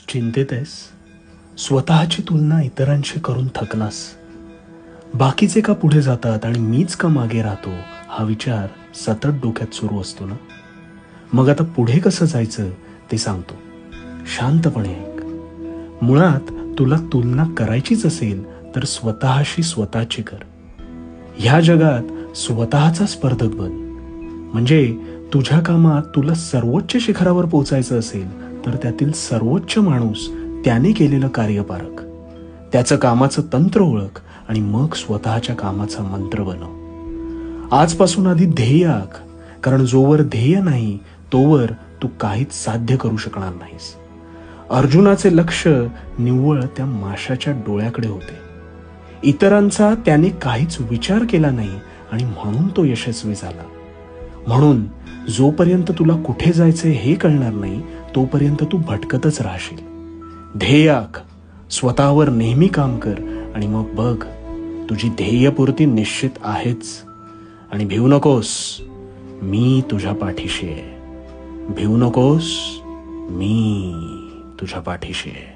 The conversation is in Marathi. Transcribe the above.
चिंतेत आहेस? स्वतःची तुलना इतरांशी करून थकलास? बाकीचे का पुढे जातात आणि मीच का मागे राहतो हा विचार सतत डोक्यात सुरू असतो ना? मग आता पुढे कसं जायचं ते सांगतो. शांतपणे ऐक. मुळात तुला तुलना करायचीच असेल तर स्वतःशी स्वतःची कर. ह्या जगात स्वतःचा स्पर्धक बन. म्हणजे तुझ्या कामात तुला सर्वोच्च शिखरावर पोचायचं असेल तर त्यातील सर्वोच्च माणूस त्याने केलेलं कार्य पारख. त्याचं कामाचं तंत्र ओळख आणि मग स्वतःच्या कामाचा मंत्र बनव. आजपासून आधी ध्येय आख, कारण जोवर ध्येय नाही तोवर तू काहीच साध्य करू शकणार नाहीस. अर्जुनाचे लक्ष निव्वळ त्या माशाच्या डोळ्याकडे होते. इतरांचा त्याने काहीच विचार केला नाही आणि म्हणून तो यशस्वी झाला. म्हणून जोपर्यंत तुला कुठे जायचे हे कळणार नाही तोपर्यंत तू भटकतच राहशील. ध्येय आख, स्वतःवर नेहमी काम कर आणि मग बघ तुझी ध्येयपूर्ती निश्चित आहेच. आणि भिवू नकोस, मी तुझ्या पाठीशी आहे. भिवू नकोस, मी तुझ्या पाठीशी आहे.